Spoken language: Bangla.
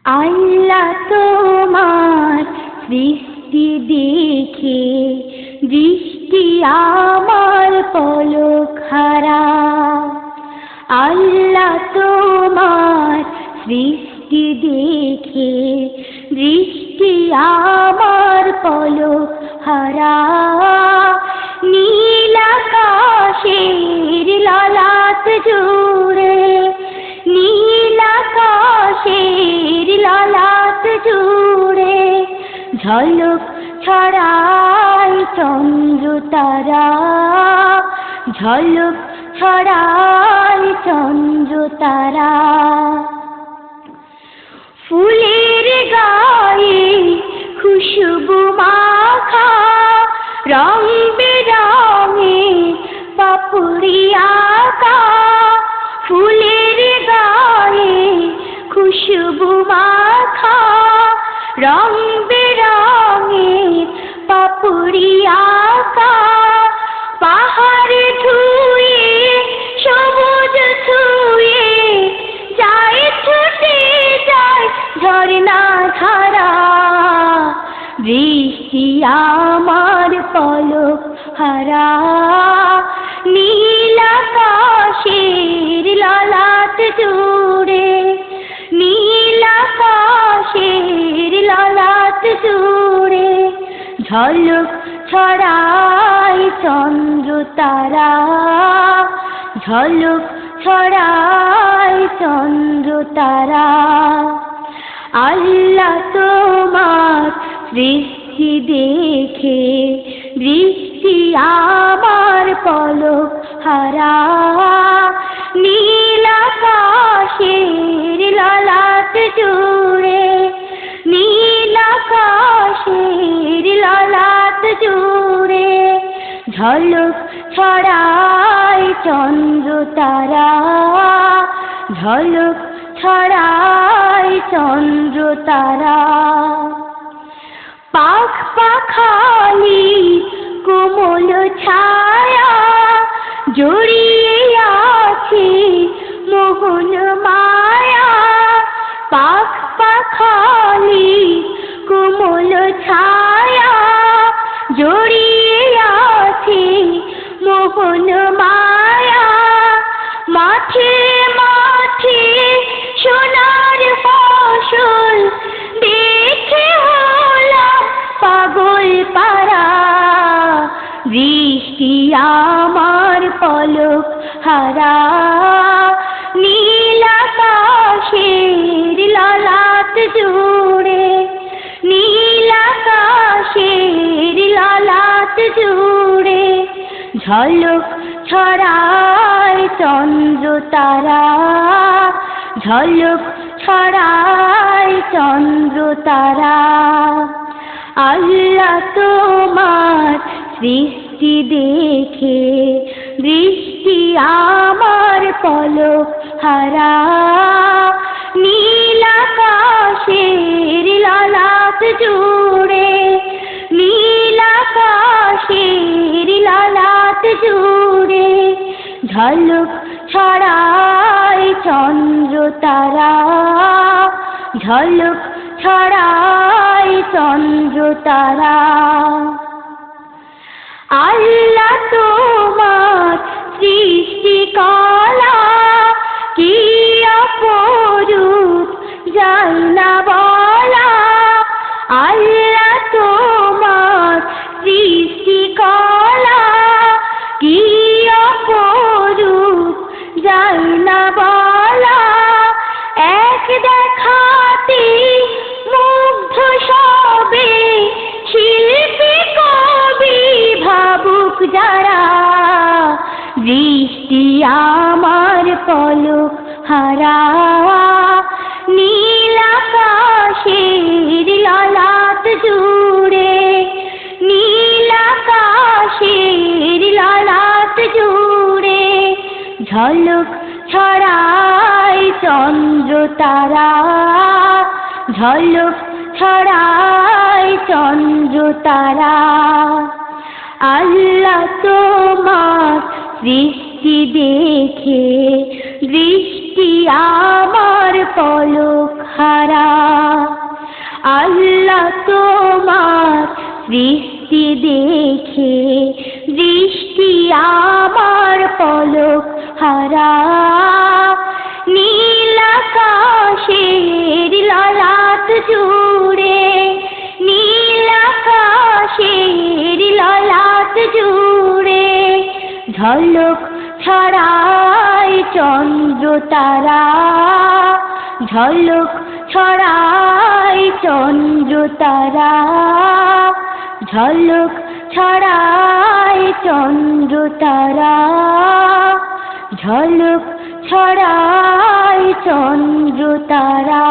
আল্লাহ তোমার সৃষ্টি দেখে দৃষ্টি আমার পলক হারা। আল্লাহ তোমার সৃষ্টি দেখে দৃষ্টি আমার পলক হারা। নীল আকাশের ললাট জুড়ে, নীল আকাশের ললাট জুড়ে ঝলক ছড়ায় চন্দ্র তারা, ঝলক ছড়ায় চন্দ্র তারা। ফুলের গায়ে খুশবু মাখা রং বেরঙে পাপড়ি আঁকা। ফুলের গায়ে খুশবু মাখা রং বেরঙে পাপড়ি আঁকা। পাহাড় ধুয়ে সবুজ ছুঁয়ে যায় ছুটে যায় ঝর্ণা ধারা। বৃষ্টি আমার পলক হারা। নীল আকাশের ললাট জুড়ে, নীল আকাশের ললাট জুড়ে ঝলক ছড়ায় চন্দ্র তারা, ঝলক ছড়ায় চন্দ্র তারা। আল্লাহ তোমার সৃষ্টি দেখে দৃষ্টি আমার পলক হারা। নীল আকাশের ললাট জুড়ে, নীল আকাশের ললাট জুড়ে ঝলক ছড়ায় চন্দ্র তারা, ঝলক ছড়ায় চন্দ্র তারা। পাখ পাখালি কোমল ছায়া জড়িয়ে আছে মোহন মায়া। পাখ পাখালি কোমল ছায়া জড়িয়ে আছে মোহন মায়া। মাঠে মাঠে সোনার ফসল দেখে হলাম পাগল পারা। বৃষ্টি আমার পলক হারা। নীল আকাশের ললাট জুড়ে, নীল আকাশের ললাট জুড়ে ঝলক ছড়ায় চন্দ্র তারা, ঝলক ছড়ায় চন্দ্র তারা। আল্লাহ তোমার সৃষ্টি দেখে দৃষ্টি আমার পলক হারা। নীল আকাশের ললাট জুড়ে, নীল আকাশের ললাট জুড়ে ঝলক ছড়ায় চন্দ্র তারা, ঝলক ছড়ায় চন্দ্র তারা। আল্লাহ তোমার সৃষ্টি কলা কি অপরূপ যায় না বলা। আল্লাহ তোমার সৃষ্টি কলা কি অপরূপ যায় না বলা। এক দেখাতে মুগ্ধ সবে শিল্পী কবি ভাবুক যারা। বৃষ্টি আমার পলক হারা। নীল আকাশের ললাট জুড়ে, নীল আকাশের ললাট জুড়ে ঝলক ছড়ায় চন্দ্র তারা, ঝলক ছড়ায় চন্দ্র তারা। আল্লাহ তোমার সৃষ্টি দেখে দৃষ্টি আমার পলক হারা। তোমার সৃষ্টি দেখে দৃষ্টি আমার পলক হারা নীল আকাশের ললাট জুড়ে নীল আকাশের ললাট জুড়ে ঝলক ছড়ায় চন্দ্র তারা ঝলক ছড়ায় চন্দ্র তারা ঝলক ছড়ায় চন্দ্র তারা ঝলক ছড়ায় চন্দ্র তারা।